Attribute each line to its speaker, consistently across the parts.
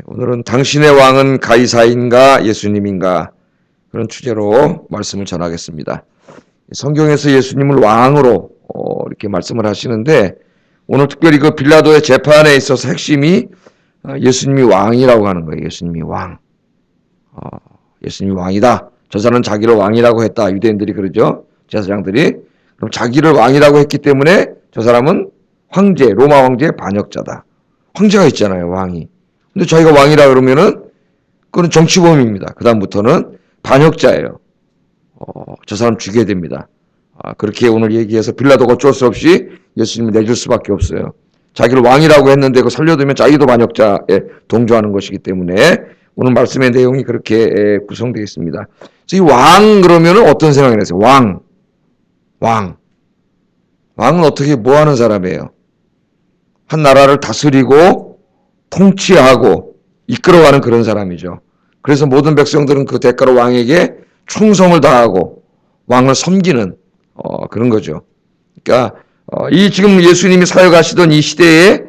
Speaker 1: 오늘은 당신의 왕은 가이사인가 예수님인가 그런 주제로 말씀을 전하겠습니다. 성경에서 예수님을 왕으로 이렇게 말씀을 하시는데 오늘 특별히 그 빌라도의 재판에 있어서 핵심이 예수님이 왕이라고 하는 거예요. 예수님이 왕. 예수님이 왕이다. 저 사람은 자기를 왕이라고 했다. 유대인들이 그러죠. 제사장들이. 그럼 자기를 왕이라고 했기 때문에 저 사람은 황제, 로마 황제의 반역자다. 황제가 있잖아요. 왕이. 근데 자기가 왕이라 그러면은 그건 정치범입니다. 그 다음부터는 반역자예요. 저 사람 죽여야 됩니다. 그렇게 오늘 얘기해서 빌라도가 어쩔 수 없이 예수님을 내줄 수밖에 없어요. 자기를 왕이라고 했는데 그 살려두면 자기도 반역자에 동조하는 것이기 때문에 오늘 말씀의 내용이 그렇게 구성되어 있습니다. 이 왕 그러면은 어떤 생각이 나세요? 왕은 어떻게 뭐 하는 사람이에요? 한 나라를 다스리고 통치하고 이끌어가는 그런 사람이죠. 그래서 모든 백성들은 그 대가로 왕에게 충성을 다하고 왕을 섬기는 그런 거죠. 그러니까 이 지금 예수님이 사역하시던 이 시대에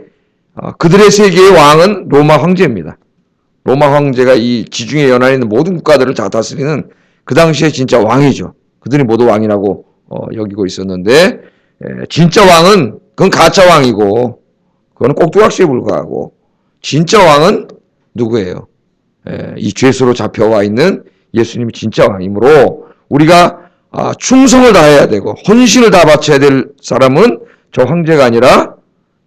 Speaker 1: 그들의 세계의 왕은 로마 황제입니다. 로마 황제가 이 지중해 연안에 있는 모든 국가들을 다 다스리는 그 당시에 진짜 왕이죠. 그들이 모두 왕이라고 여기고 있었는데 진짜 왕은 그건 가짜 왕이고 그건 꼭두각시에 불과하고 진짜 왕은 누구예요? 이 죄수로 잡혀와 있는 예수님이 진짜 왕이므로 우리가 충성을 다해야 되고 헌신을 다 바쳐야 될 사람은 저 황제가 아니라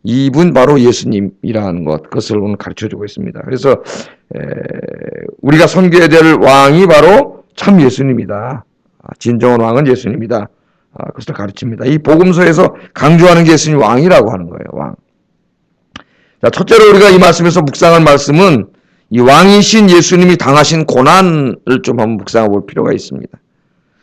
Speaker 1: 이분 바로 예수님이라는 것, 그것을 오늘 가르쳐주고 있습니다. 그래서 우리가 섬겨야 될 왕이 바로 참 예수님이다. 진정한 왕은 예수님이다. 그것을 가르칩니다. 이 복음서에서 강조하는 게 예수님 왕이라고 하는 거예요. 왕. 자, 첫째로 우리가 이 말씀에서 묵상할 말씀은 이 왕이신 예수님이 당하신 고난을 좀 한번 묵상해 볼 필요가 있습니다.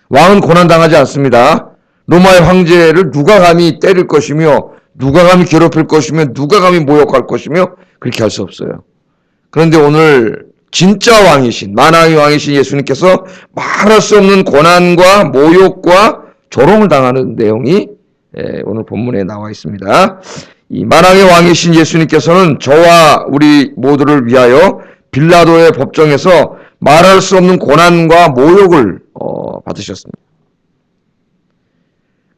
Speaker 1: 왕은 고난당하지 않습니다. 로마의 황제를 누가 감히 때릴 것이며 누가 감히 괴롭힐 것이며 누가 감히 모욕할 것이며 그렇게 할 수 없어요. 그런데 오늘 진짜 왕이신 만왕의 왕이신 예수님께서 말할 수 없는 고난과 모욕과 조롱을 당하는 내용이 오늘 본문에 나와 있습니다. 이 만왕의 왕이신 예수님께서는 저와 우리 모두를 위하여 빌라도의 법정에서 말할 수 없는 고난과 모욕을 받으셨습니다.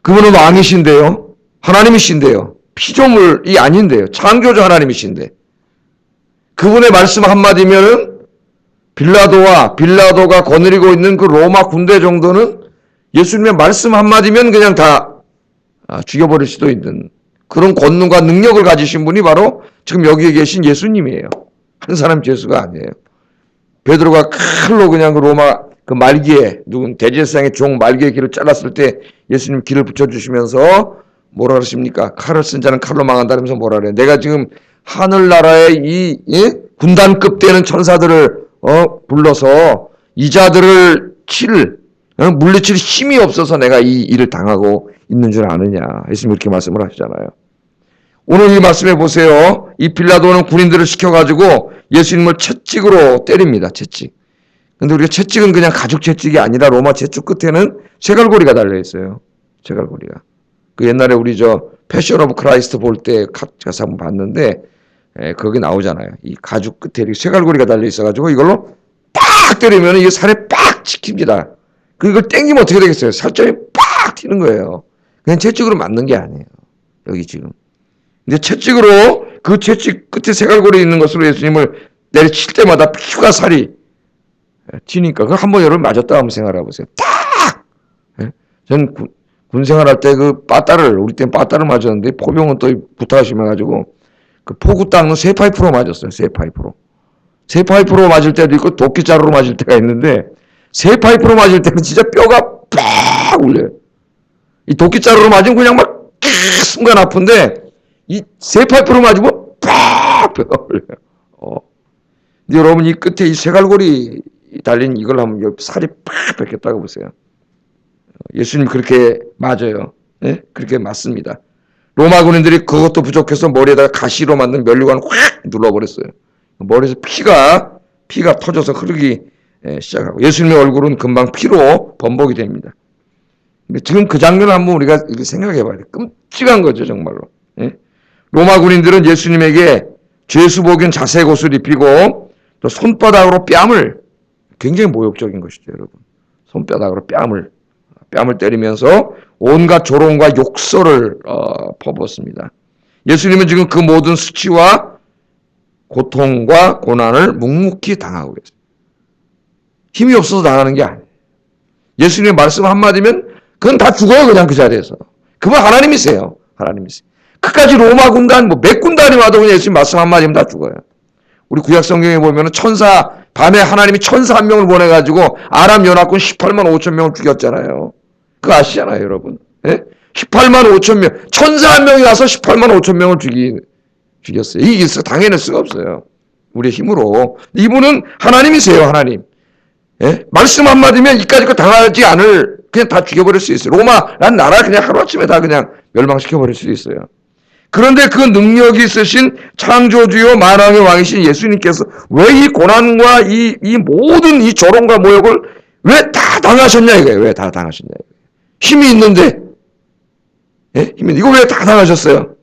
Speaker 1: 그분은 왕이신데요. 하나님이신데요. 피조물이 아닌데요. 창조주 하나님이신데 그분의 말씀 한마디면은 빌라도가 거느리고 있는 그 로마 군대 정도는 예수님의 말씀 한마디면 그냥 다 죽여버릴 수도 있는 그런 권능과 능력을 가지신 분이 바로 지금 여기에 계신 예수님이에요. 한 사람 죄수가 아니에요. 베드로가 칼로 그냥 그 로마 그 말기에 누군 대제사장의 종 말기의 길을 잘랐을 때 예수님 길을 붙여주시면서 뭐라 그러십니까? 칼을 쓴 자는 칼로 망한다면서 뭐라 그래요? 내가 지금 하늘나라의 이 군단급 되는 천사들을 불러서 이자들을 물리칠 힘이 없어서 내가 이 일을 당하고 있는 줄 아느냐. 예수님 이렇게 말씀을 하시잖아요. 오늘 이 말씀해 보세요. 이 빌라도는 군인들을 시켜가지고 예수님을 채찍으로 때립니다. 채찍. 근데 우리가 채찍은 그냥 가죽 채찍이 아니라 로마 채찍 끝에는 쇠갈고리가 달려있어요. 쇠갈고리가. 그 옛날에 우리 패션 오브 크라이스트 볼 때 가서 한번 봤는데 거기 나오잖아요. 이 가죽 끝에 이렇게 쇠갈고리가 달려있어가지고 이걸로 빡 때리면 이게 살에 빡 찍힙니다. 이걸 땡기면 어떻게 되겠어요? 살점이 빡 튀는 거예요. 그냥 채찍으로 맞는 게 아니에요. 여기 지금. 근데 채찍으로 그 채찍 끝에 쇠갈고리 있는 것으로 예수님을 내리칠 때마다 피가 살이 튀니까 그걸 한번 여러분 맞았다 한번 생각해 보세요. 딱! 전 군 생활할 때 그 빠따를 우리 때는 빠따를 맞았는데 포병은 또 부탁이 심해가지고 그 포구 닦는 쇠파이프로 맞았어요. 쇠파이프로 맞을 때도 있고 도끼자루로 맞을 때가 있는데 쇠파이프로 맞을 때는 진짜 뼈가 팍 울려요. 이 도끼자루로 맞으면 그냥 막 순간 아픈데 이 쇠파이프로 맞으면 팍 뼈가 울려요. 근데 여러분 이 끝에 이 쇠갈고리 달린 이걸 하면 살이 팍 뺏겼다고 보세요. 예수님 그렇게 맞아요. 네? 그렇게 맞습니다. 로마 군인들이 그것도 부족해서 머리에다가 가시로 만든 면류관을 확 눌러버렸어요. 머리에서 피가 터져서 흐르기 시작하고 예수님의 얼굴은 금방 피로 범벅이 됩니다. 근데 지금 그 장면을 한번 우리가 생각해 봐야 돼요. 끔찍한 거죠 정말로. 예? 로마 군인들은 예수님에게 죄수복인 자색 옷을 입히고 또 손바닥으로 뺨을, 굉장히 모욕적인 것이죠, 여러분. 손바닥으로 뺨을 때리면서 온갖 조롱과 욕설을 퍼붓습니다. 예수님은 지금 그 모든 수치와 고통과 고난을 묵묵히 당하고 계세요. 힘이 없어서 당하는 게 아니에요. 예수님의 말씀 한마디면 그건 다 죽어요, 그냥 그 자리에서. 그건 하나님이세요. 하나님이세요. 끝까지 로마 군단, 몇 군단이 와도 그냥 예수님 말씀 한마디면 다 죽어요. 우리 구약 성경에 보면 밤에 하나님이 천사 한 명을 보내가지고 아람 연합군 18만 5천 명을 죽였잖아요. 그거 아시잖아요, 여러분. 예? 18만 5천 명. 천사 한 명이 와서 18만 5천 명을 죽였어요. 이길 당해낼 수가 없어요. 우리의 힘으로. 이분은 하나님이세요, 하나님. 예? 말씀 한마디면 이까지 거 당하지 않을, 그냥 다 죽여버릴 수 있어요. 로마란 나라 그냥 하루아침에 다 그냥 멸망시켜버릴 수 있어요. 그런데 그 능력이 있으신 창조주요 만왕의 왕이신 예수님께서 왜 이 고난과 이 모든 이 조롱과 모욕을 왜 다 당하셨냐 이거예요. 왜 다 당하셨냐 이거예요. 힘이 있는데, 예? 이거 왜 다 당하셨어요?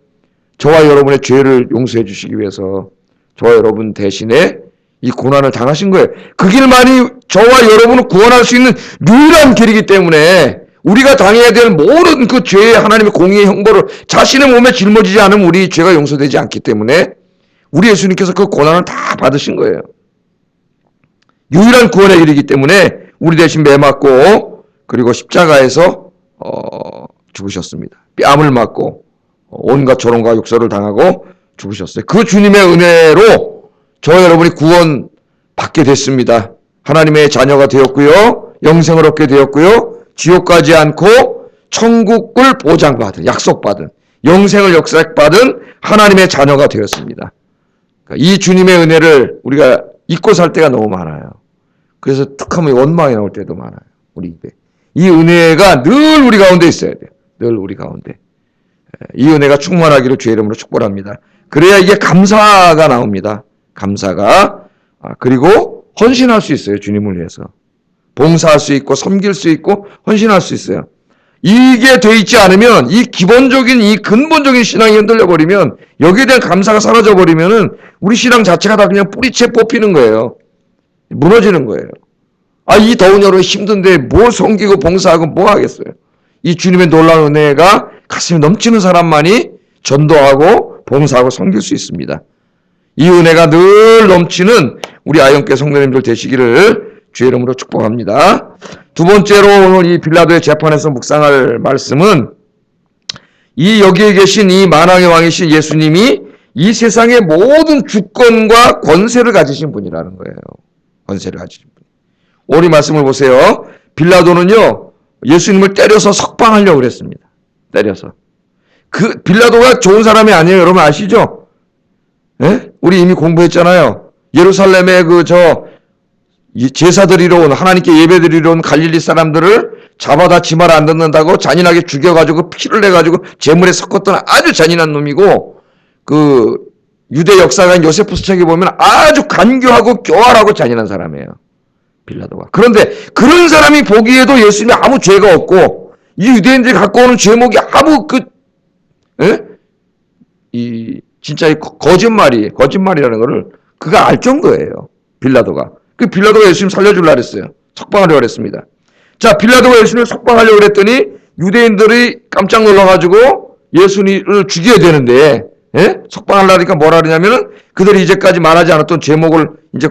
Speaker 1: 저와 여러분의 죄를 용서해 주시기 위해서 저와 여러분 대신에 이 고난을 당하신 거예요. 그 길만이 저와 여러분을 구원할 수 있는 유일한 길이기 때문에 우리가 당해야 될 모든 그 죄의 하나님의 공의의 형벌을 자신의 몸에 짊어지지 않으면 우리 죄가 용서되지 않기 때문에 우리 예수님께서 그 고난을 다 받으신 거예요. 유일한 구원의 길이기 때문에 우리 대신 매 맞고 그리고 십자가에서 죽으셨습니다. 뺨을 맞고 온갖 조롱과 욕설을 당하고 죽으셨어요. 그 주님의 은혜로 저와 여러분이 구원 받게 됐습니다. 하나님의 자녀가 되었고요. 영생을 얻게 되었고요. 지옥 가지 않고 천국을 보장받은, 약속받은, 영생을 역사받은 하나님의 자녀가 되었습니다. 이 주님의 은혜를 우리가 잊고 살 때가 너무 많아요. 그래서 툭 하면 원망이 나올 때도 많아요. 우리 입에. 이 은혜가 늘 우리 가운데 있어야 돼요. 늘 우리 가운데. 이 은혜가 충만하기를 주의 이름으로 축복합니다. 그래야 이게 감사가 나옵니다. 감사가. 그리고 헌신할 수 있어요. 주님을 위해서. 봉사할 수 있고 섬길 수 있고 헌신할 수 있어요. 이게 돼 있지 않으면 이 기본적인 이 근본적인 신앙이 흔들려 버리면 여기에 대한 감사가 사라져 버리면은 우리 신앙 자체가 다 그냥 뿌리채 뽑히는 거예요. 무너지는 거예요. 이 더운 여름에 힘든데 뭘 섬기고 봉사하고 뭐 하겠어요. 이 주님의 놀라운 은혜가 가슴이 넘치는 사람만이 전도하고 봉사하고 섬길 수 있습니다. 이 은혜가 늘 넘치는 우리 아영교회 성도님들 되시기를 주의 이름으로 축복합니다. 두 번째로 오늘 이 빌라도의 재판에서 묵상할 말씀은 이 여기에 계신 이 만왕의 왕이신 예수님이 이 세상의 모든 주권과 권세를 가지신 분이라는 거예요. 권세를 가지신 분. 오늘 이 말씀을 보세요. 빌라도는요, 예수님을 때려서 석방하려고 그랬습니다. 때려서. 그 빌라도가 좋은 사람이 아니에요. 여러분 아시죠? 예? 우리 이미 공부했잖아요. 예루살렘에 제사드리러 온, 하나님께 예배드리러 온 갈릴리 사람들을 잡아다 지 말 안 듣는다고 잔인하게 죽여가지고 피를 내가지고 제물에 섞었던 아주 잔인한 놈이고, 그 유대 역사가인 요세푸스 책에 보면 아주 간교하고 교활하고 잔인한 사람이에요. 빌라도가. 그런데 그런 사람이 보기에도 예수님이 아무 죄가 없고 이 유대인들이 갖고 오는 제목이 아무 진짜 이 거짓말이라는 거를 그가 알 정도예요. 빌라도가. 그 빌라도가 예수님 살려주려고 그랬어요. 석방하려고 그랬습니다. 자, 빌라도가 예수님을 석방하려고 그랬더니 유대인들이 깜짝 놀라가지고 예수님을 죽여야 되는데, 석방하려니까 뭐라 그러냐면은 그들이 이제까지 말하지 않았던 제목을 이제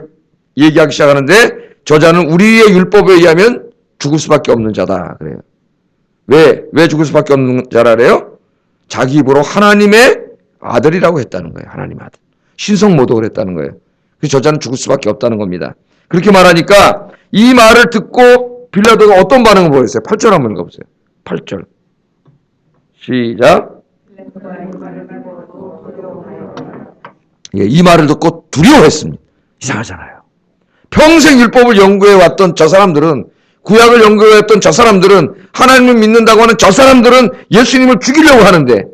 Speaker 1: 얘기하기 시작하는데, 저자는 우리의 율법에 의하면 죽을 수밖에 없는 자다. 그래요. 왜 죽을 수밖에 없는 자라래요? 자기 입으로 하나님의 아들이라고 했다는 거예요. 하나님의 아들. 신성모독을 했다는 거예요. 그래서 저자는 죽을 수밖에 없다는 겁니다. 그렇게 말하니까 이 말을 듣고 빌라도가 어떤 반응을 보였어요? 8절 한번 읽어보세요. 8절. 시작. 이 말을 듣고 두려워했습니다. 이상하잖아요. 평생 율법을 연구해왔던 저 사람들은, 구약을 연구해왔던 저 사람들은, 하나님을 믿는다고 하는 저 사람들은 예수님을 죽이려고 하는데,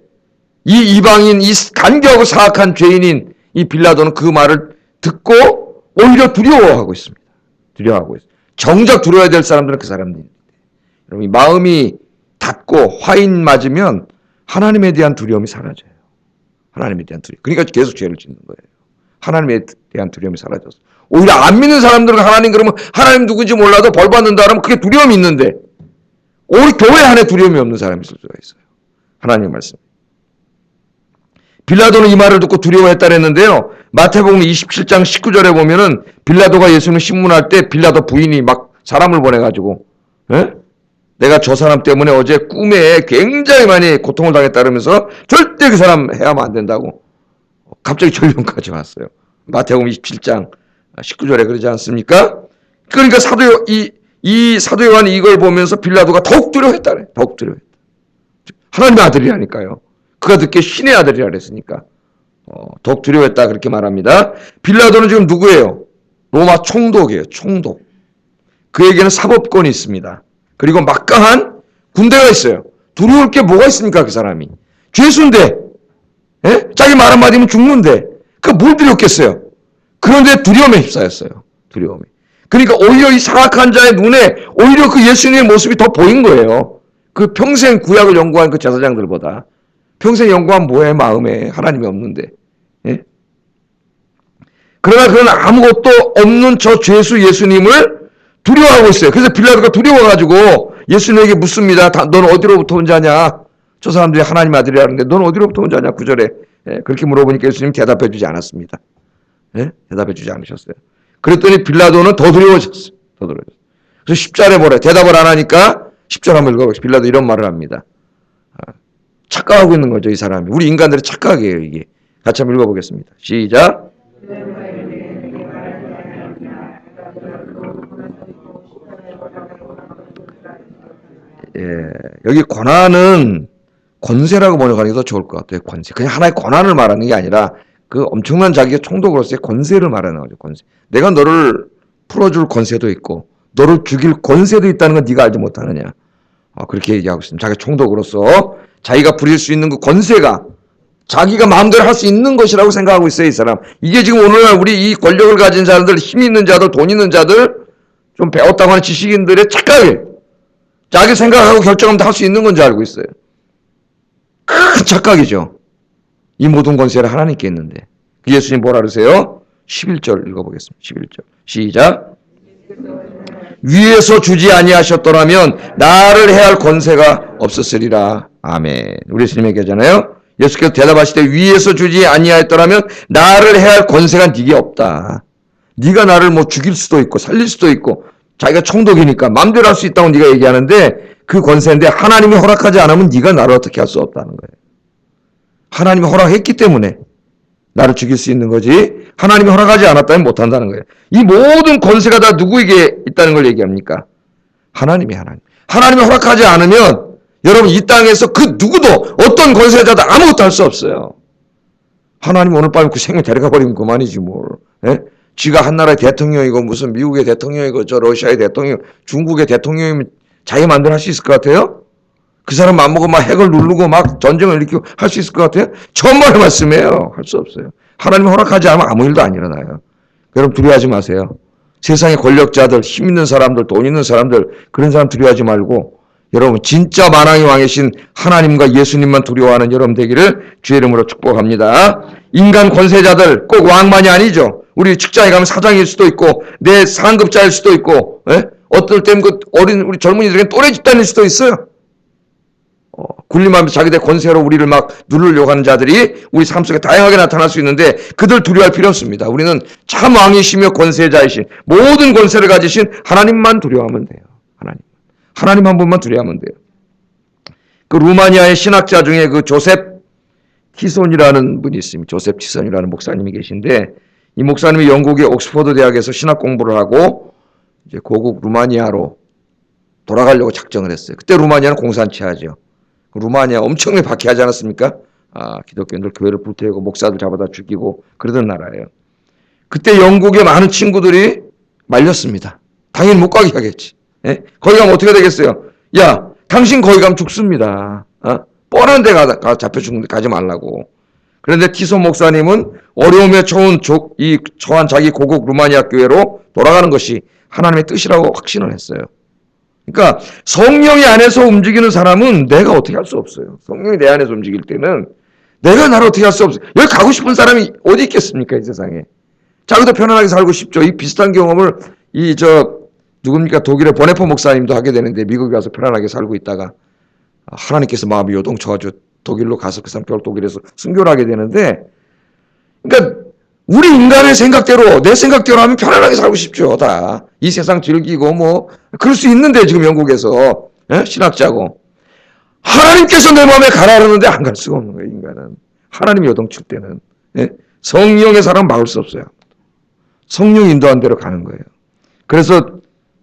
Speaker 1: 이 이방인, 이 간교하고 사악한 죄인인 이 빌라도는 그 말을 듣고 오히려 두려워하고 있습니다. 두려워하고 있습니다. 정작 두려워야 될 사람들은 그 사람들입니다. 여러분, 마음이 닫고 화인 맞으면 하나님에 대한 두려움이 사라져요. 하나님에 대한 두려움. 그러니까 계속 죄를 짓는 거예요. 하나님에 대한 두려움이 사라졌어. 오히려 안 믿는 사람들은 하나님 그러면 하나님 누군지 몰라도 벌 받는다 그러면 그게 두려움이 있는데 오히려 교회 안에 두려움이 없는 사람이 있을 수가 있어요. 하나님의 말씀. 빌라도는 이 말을 듣고 두려워했다 그랬는데요. 마태복음 27장 19절에 보면은 빌라도가 예수님 신문할 때 빌라도 부인이 막 사람을 보내가지고 내가 저 사람 때문에 어제 꿈에 굉장히 많이 고통을 당했다 그러면서 절대 그 사람 해하면 안 된다고 갑자기 전령까지 왔어요. 마태복음 27장 19절에 그러지 않습니까? 그러니까 이 사도 요한이 이걸 보면서 빌라도가 더욱 두려워했다 그래. 더욱 두려워했다. 하나님의 아들이라니까요. 그가 듣기에 신의 아들이라 그랬으니까 더욱 두려워했다 그렇게 말합니다. 빌라도는 지금 누구예요? 로마 총독이에요. 총독. 그에게는 사법권이 있습니다. 그리고 막강한 군대가 있어요. 두려울 게 뭐가 있습니까? 그 사람이. 죄수인데 자기 말 한마디면 죽는데 뭘 두렵겠어요? 그런데 두려움에 휩싸였어요. 두려움에. 그러니까 오히려 이 사악한 자의 눈에 오히려 그 예수님의 모습이 더 보인 거예요. 그 평생 구약을 연구한 그 제사장들보다. 평생 연구한 뭐에 마음에 하나님이 없는데. 그러나 그는 아무것도 없는 저 죄수 예수님을 두려워하고 있어요. 그래서 빌라도가 두려워가지고 예수님에게 묻습니다. 넌 어디로부터 온 자냐? 저 사람들이 하나님의 아들이라는데 넌 어디로부터 온 자냐? 9절에. 그렇게 물어보니까 예수님 대답해 주지 않았습니다. 대답해 주지 않으셨어요. 그랬더니 빌라도는 더 두려워졌어요. 더 두려워졌어요. 그래서 10절에 뭐래? 대답을 안 하니까 10절 한번 읽어보세요. 빌라도 이런 말을 합니다. 착각하고 있는 거죠, 이 사람이. 우리 인간들의 착각이에요, 이게. 같이 한번 읽어보겠습니다. 시작. 여기 권한은 권세라고 번역하는 게 더 좋을 것 같아요. 권세. 그냥 하나의 권한을 말하는 게 아니라 그 엄청난 자기의 총독으로서의 권세를 말하는 거죠. 권세. 내가 너를 풀어줄 권세도 있고 너를 죽일 권세도 있다는 건 네가 알지 못하느냐. 그렇게 얘기하고 있습니다. 자기 총독으로서 자기가 부릴 수 있는 그 권세가 자기가 마음대로 할 수 있는 것이라고 생각하고 있어요. 이 사람. 이게 지금 오늘날 우리 이 권력을 가진 자들, 힘 있는 자들, 돈 있는 자들, 좀 배웠다고 하는 지식인들의 착각이에요. 자기 생각하고 결정하면 다 할 수 있는 건지 알고 있어요. 큰 착각이죠. 이 모든 권세를 하나님께 있는데. 예수님 뭐라 그러세요? 11절 읽어보겠습니다. 11절. 시작. 위에서 주지 아니하셨더라면 나를 해할 권세가 없었으리라. 아멘. 우리 예수님 얘기하잖아요. 예수께서 대답하실 때 위에서 주지 아니하였더라면 나를 해할 권세가 네게 없다. 네가 나를 뭐 죽일 수도 있고 살릴 수도 있고 자기가 총독이니까 마음대로 할 수 있다고 네가 얘기하는데 그 권세인데 하나님이 허락하지 않으면 네가 나를 어떻게 할 수 없다는 거예요. 하나님이 허락했기 때문에 나를 죽일 수 있는 거지 하나님이 허락하지 않았다면 못한다는 거예요. 이 모든 권세가 다 누구에게 있다는 걸 얘기합니까? 하나님이 허락하지 않으면 여러분 이 땅에서 그 누구도 어떤 권세자도 아무것도 할 수 없어요. 하나님 오늘 밤에 그 생명 데려가 버리면 그만이지 뭘. 쥐가 한 나라의 대통령이고 무슨 미국의 대통령이고 저 러시아의 대통령, 중국의 대통령이면 자기 마음대로 할 수 있을 것 같아요? 그 사람 맘먹고 막 핵을 누르고 막 전쟁을 일으키고 할 수 있을 것 같아요? 천만의 말씀이에요. 할 수 없어요. 하나님 허락하지 않으면 아무 일도 안 일어나요. 여러분 두려워하지 마세요. 세상의 권력자들, 힘 있는 사람들, 돈 있는 사람들 그런 사람 두려워하지 말고 여러분 진짜 만왕의 왕이신 하나님과 예수님만 두려워하는 여러분 되기를 주의 이름으로 축복합니다. 인간 권세자들 꼭 왕만이 아니죠. 우리 직장에 가면 사장일 수도 있고 내 상급자일 수도 있고 어떨 땐 그 어린 우리 젊은이들에겐 또래 집단일 수도 있어요. 군림하면서 자기들 권세로 우리를 막 누르려고 하는 자들이 우리 삶 속에 다양하게 나타날 수 있는데 그들 두려워할 필요 없습니다. 우리는 참 왕이시며 권세자이신 모든 권세를 가지신 하나님만 두려워하면 돼요. 하나님 한 분만 두려워하면 돼요. 그 루마니아의 신학자 중에 그 조셉 티손이라는 분이 있습니다. 조셉 티손이라는 목사님이 계신데 이 목사님이 영국의 옥스퍼드 대학에서 신학 공부를 하고 이제 고국 루마니아로 돌아가려고 작정을 했어요. 그때 루마니아는 공산치하죠. 루마니아 엄청나게 박해하지 않았습니까? 기독교인들 교회를 불태우고 목사들 잡아다 죽이고 그러던 나라예요. 그때 영국의 많은 친구들이 말렸습니다. 당연히 못 가게 하겠지. 거기 가면 어떻게 되겠어요? 야, 당신 거기 가면 죽습니다. 뻔한 데 잡혀 죽는데 가지 말라고. 그런데 티손 목사님은 어려움에 처한 자기 고국 루마니아 교회로 돌아가는 것이 하나님의 뜻이라고 확신을 했어요. 그러니까 성령이 안에서 움직이는 사람은 내가 어떻게 할 수 없어요. 성령이 내 안에서 움직일 때는 내가 나를 어떻게 할 수 없어요. 여기 가고 싶은 사람이 어디 있겠습니까? 이 세상에. 자기도 편안하게 살고 싶죠. 이 비슷한 경험을 누굽니까? 독일의 보네포 목사님도 하게 되는데, 미국에 가서 편안하게 살고 있다가 하나님께서 마음이 요동쳐가지고 독일로 가서 그 사람 독일에서 순교를 하게 되는데, 그러니까 우리 인간의 생각대로, 내 생각대로 하면 편안하게 살고 싶죠. 다 이 세상 즐기고 뭐 그럴 수 있는데, 지금 영국에서 신학자고 하나님께서 내 마음에 가라 그러는데 안 갈 수가 없는 거예요. 인간은 하나님이 요동칠 때는 성령의 사람 막을 수 없어요. 성령 인도한 대로 가는 거예요. 그래서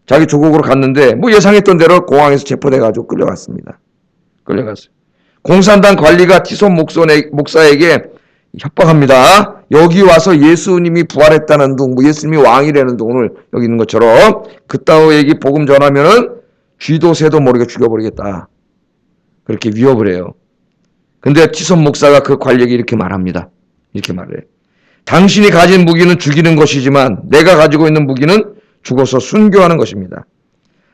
Speaker 1: 자기 조국으로 갔는데 뭐 예상했던 대로 공항에서 체포돼가지고 끌려갔습니다. 끌려갔어요. 공산당 관리가 티손 목사에게 협박합니다. 여기 와서 예수님이 부활했다는 둥, 뭐 예수님이 왕이라는 둥, 오늘 여기 있는 것처럼 그따위 얘기 복음 전하면은 쥐도 새도 모르게 죽여버리겠다. 그렇게 위협을 해요. 근데 티손 목사가 그 관리에게 이렇게 말합니다. 이렇게 말해요. 당신이 가진 무기는 죽이는 것이지만 내가 가지고 있는 무기는 죽어서 순교하는 것입니다.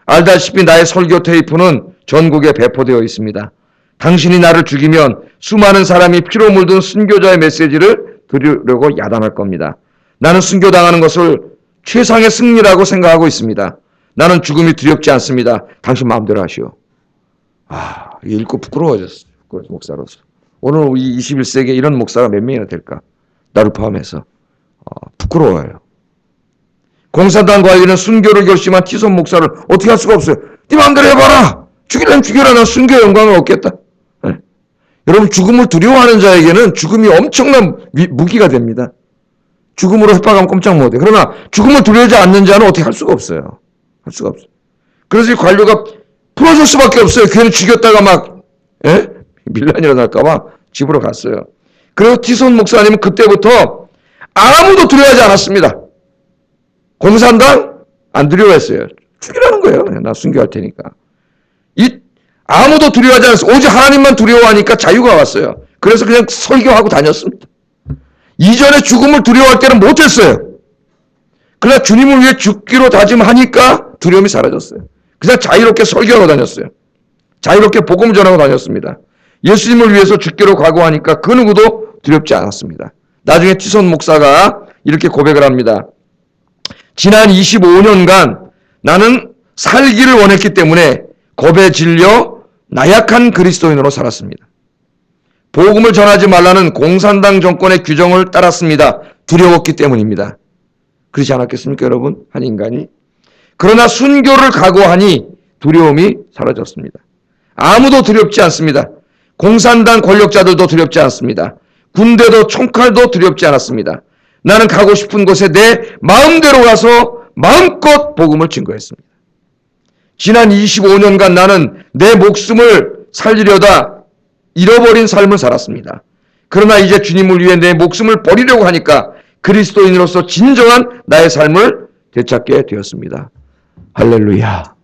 Speaker 1: 알다시피 나의 설교 테이프는 전국에 배포되어 있습니다. 당신이 나를 죽이면 수많은 사람이 피로 물든 순교자의 메시지를 들으려고 야단할 겁니다. 나는 순교당하는 것을 최상의 승리라고 생각하고 있습니다. 나는 죽음이 두렵지 않습니다. 당신 마음대로 하시오. 읽고 부끄러워졌어요. 목사로서. 오늘 이 21세기에 이런 목사가 몇 명이나 될까? 나를 포함해서. 부끄러워요. 공산당 관리는 순교를 결심한 티손 목사를 어떻게 할 수가 없어요. 네 마음대로 해봐라. 죽이려면 죽여라. 난 순교 영광을 얻겠다. 네. 여러분, 죽음을 두려워하는 자에게는 죽음이 엄청난 무기가 됩니다. 죽음으로 협박하면 꼼짝 못해. 그러나 죽음을 두려워하지 않는 자는 어떻게 할 수가 없어요. 할 수가 없어요. 그래서 이 관료가 풀어줄 수밖에 없어요. 괜히 죽였다가 막 밀란이 일어날까 봐 집으로 갔어요. 그리고 티손 목사님은 그때부터 아무도 두려워하지 않았습니다. 공산당 안 두려워했어요. 죽이라는 거예요. 나 순교할 테니까. 아무도 두려워하지 않았어요. 오직 하나님만 두려워하니까 자유가 왔어요. 그래서 그냥 설교하고 다녔습니다. 이전에 죽음을 두려워할 때는 못했어요. 그러나 주님을 위해 죽기로 다짐하니까 두려움이 사라졌어요. 그냥 자유롭게 설교하고 다녔어요. 자유롭게 복음 전하고 다녔습니다. 예수님을 위해서 죽기로 각오하니까 그 누구도 두렵지 않았습니다. 나중에 티손 목사가 이렇게 고백을 합니다. 지난 25년간 나는 살기를 원했기 때문에 겁에 질려 나약한 그리스도인으로 살았습니다. 복음을 전하지 말라는 공산당 정권의 규정을 따랐습니다. 두려웠기 때문입니다. 그렇지 않았겠습니까, 여러분? 한 인간이. 그러나 순교를 각오하니 두려움이 사라졌습니다. 아무도 두렵지 않습니다. 공산당 권력자들도 두렵지 않습니다. 군대도 총칼도 두렵지 않았습니다. 나는 가고 싶은 곳에 내 마음대로 가서 마음껏 복음을 증거했습니다. 지난 25년간 나는 내 목숨을 살리려다 잃어버린 삶을 살았습니다. 그러나 이제 주님을 위해 내 목숨을 버리려고 하니까 그리스도인으로서 진정한 나의 삶을 되찾게 되었습니다. 할렐루야.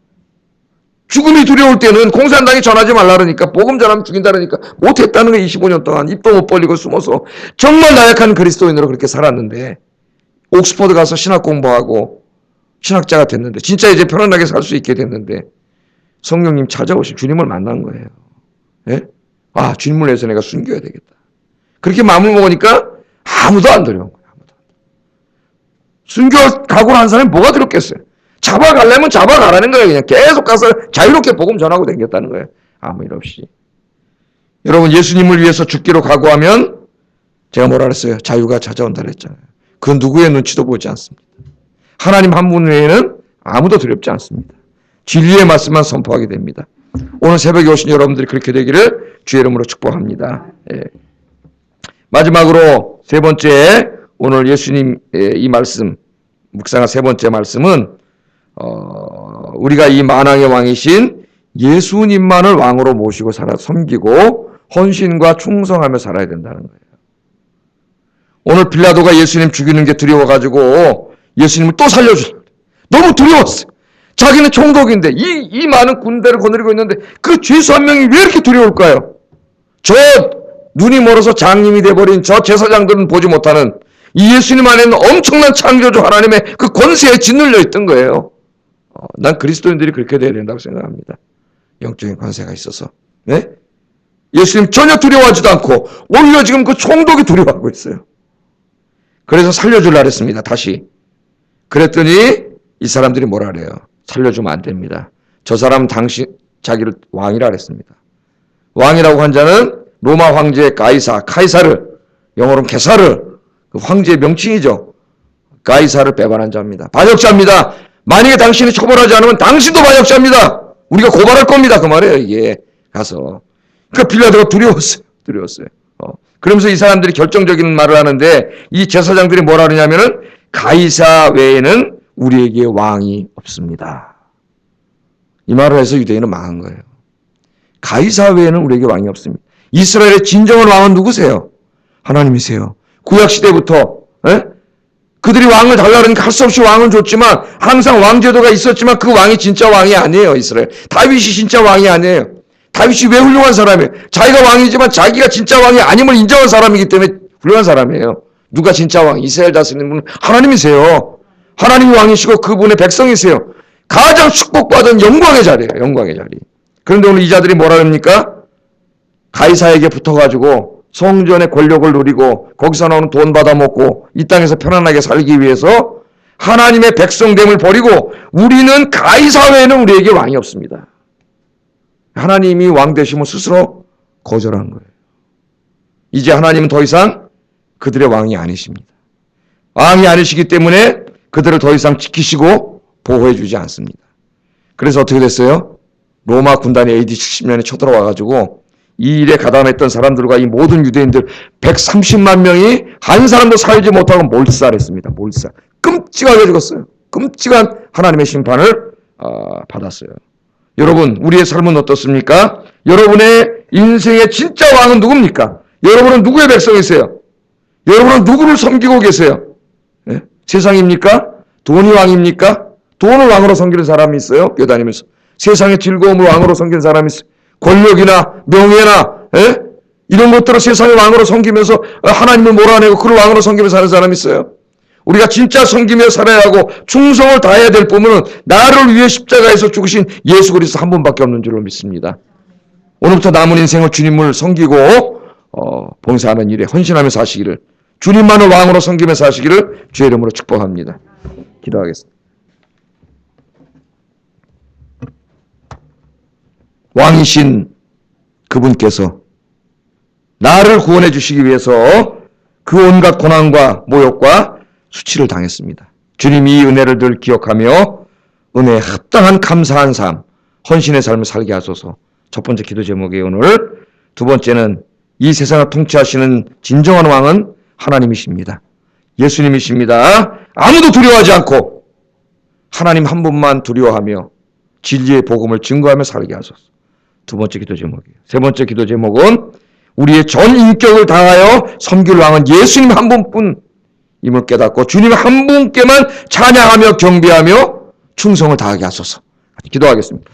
Speaker 1: 죽음이 두려울 때는 공산당이 전하지 말라 그러니까 복음 전하면 죽인다 그러니까 못했다는 거예요. 25년 동안 입도 못 벌리고 숨어서 정말 나약한 그리스도인으로 그렇게 살았는데 옥스퍼드 가서 신학 공부하고 신학자가 됐는데 진짜 이제 편안하게 살 수 있게 됐는데 성령님 찾아오신 주님을 만난 거예요. 예? 주님을 위해서 내가 순교해야 되겠다. 그렇게 마음을 먹으니까 아무도 안 두려운 거예요. 순교 각오를 한 사람이 뭐가 두렵겠어요? 잡아가려면 잡아가라는 거예요. 그냥 계속 가서 자유롭게 복음 전하고 다녔다는 거예요. 아무 일 없이. 여러분, 예수님을 위해서 죽기로 각오하면 제가 뭐라 그랬어요? 자유가 찾아온다 그랬잖아요. 그 누구의 눈치도 보지 않습니다. 하나님 한 분 외에는 아무도 두렵지 않습니다. 진리의 말씀만 선포하게 됩니다. 오늘 새벽에 오신 여러분들이 그렇게 되기를 주의 이름으로 축복합니다. 마지막으로 세 번째, 오늘 예수님 이 말씀 묵상한 세 번째 말씀은 우리가 이 만왕의 왕이신 예수님만을 왕으로 모시고 섬기고 헌신과 충성하며 살아야 된다는 거예요. 오늘 빌라도가 예수님 죽이는 게 두려워가지고 예수님을 또 살려주세요. 너무 두려웠어요. 자기는 총독인데 이 많은 군대를 거느리고 있는데 그 죄수 한 명이 왜 이렇게 두려울까요? 저 눈이 멀어서 장님이 돼버린 저 제사장들은 보지 못하는 이 예수님 안에는 엄청난 창조주 하나님의 그 권세에 짓눌려 있던 거예요. 난 그리스도인들이 그렇게 돼야 된다고 생각합니다. 영적인 권세가 있어서. 네? 예수님 전혀 두려워하지도 않고 오히려 지금 그 총독이 두려워하고 있어요. 그래서 살려주려고 했습니다. 다시. 그랬더니 이 사람들이 뭐라 그래요? 살려주면 안 됩니다. 저 사람은 자기를 왕이라 그랬습니다. 왕이라고 한 자는 로마 황제 카이사르, 영어로는 게사르, 그 황제의 명칭이죠. 카이사를 배반한 자입니다. 반역자입니다. 만약에 당신이 처벌하지 않으면 당신도 반역자입니다. 우리가 고발할 겁니다. 그 말이에요, 이게. 가서. 그러니까 빌라도가 두려웠어요. 그러면서 이 사람들이 결정적인 말을 하는데 이 제사장들이 뭐라 그러냐면은 가이사 외에는 우리에게 왕이 없습니다. 이 말을 해서 유대인은 망한 거예요. 가이사 외에는 우리에게 왕이 없습니다. 이스라엘의 진정한 왕은 누구세요? 하나님이세요. 구약시대부터 그들이 왕을 달라 그러니까 할 수 없이 왕은 줬지만 항상 왕제도가 있었지만 그 왕이 진짜 왕이 아니에요. 이스라엘. 다윗이 진짜 왕이 아니에요. 다윗이 왜 훌륭한 사람이에요? 자기가 왕이지만 자기가 진짜 왕이 아님을 인정한 사람이기 때문에 훌륭한 사람이에요. 누가 진짜 왕? 이스라엘 다스리는 분은 하나님이세요. 하나님이 왕이시고 그분의 백성이세요. 가장 축복받은 영광의 자리예요. 영광의 자리. 그런데 오늘 이 자들이 뭐라 합니까? 가이사에게 붙어가지고 성전의 권력을 누리고 거기서 나오는 돈 받아먹고 이 땅에서 편안하게 살기 위해서 하나님의 백성됨을 버리고 우리는 가이사 외에는 우리에게 왕이 없습니다. 하나님이 왕 되시면 스스로 거절한 거예요. 이제 하나님은 더 이상 그들의 왕이 아니십니다. 왕이 아니시기 때문에 그들을 더 이상 지키시고 보호해 주지 않습니다. 그래서 어떻게 됐어요? 로마 군단이 AD 70년에 쳐들어와가지고 이 일에 가담했던 사람들과 이 모든 유대인들 130만 명이 한 사람도 살지 못하고 몰살했습니다. 몰살. 끔찍하게 죽었어요. 끔찍한 하나님의 심판을 받았어요. 여러분, 우리의 삶은 어떻습니까? 여러분의 인생의 진짜 왕은 누굽니까? 여러분은 누구의 백성이세요? 여러분은 누구를 섬기고 계세요? 네? 세상입니까? 돈이 왕입니까? 돈을 왕으로 섬기는 사람이 있어요? 교회 다니면서. 세상의 즐거움을 왕으로 섬기는 사람이 있어요? 권력이나 명예나 이런 것들을 세상의 왕으로 섬기면서 하나님을 몰아내고 그를 왕으로 섬기면서 사는 사람이 있어요? 우리가 진짜 섬기며 살아야 하고 충성을 다해야 될 부분은 나를 위해 십자가에서 죽으신 예수 그리스도 한 분밖에 없는 줄로 믿습니다. 오늘부터 남은 인생을 주님을 섬기고 봉사하는 일에 헌신하며 사시기를, 주님만을 왕으로 섬기며 사시기를 주의 이름으로 축복합니다. 기도하겠습니다. 왕이신 그분께서 나를 구원해 주시기 위해서 그 온갖 고난과 모욕과 수치를 당했습니다. 주님 이 은혜를 늘 기억하며 은혜에 합당한 감사한 삶, 헌신의 삶을 살게 하소서. 첫 번째 기도 제목이 오늘, 두 번째는 이 세상을 통치하시는 진정한 왕은 하나님이십니다. 예수님이십니다. 아무도 두려워하지 않고 하나님 한 분만 두려워하며 진리의 복음을 증거하며 살게 하소서. 두 번째 기도 제목이에요. 세 번째 기도 제목은 우리의 전 인격을 다하여 섬길 왕은 예수님 한 분뿐임을 깨닫고 주님 한 분께만 찬양하며 경배하며 충성을 다하게 하소서. 기도하겠습니다.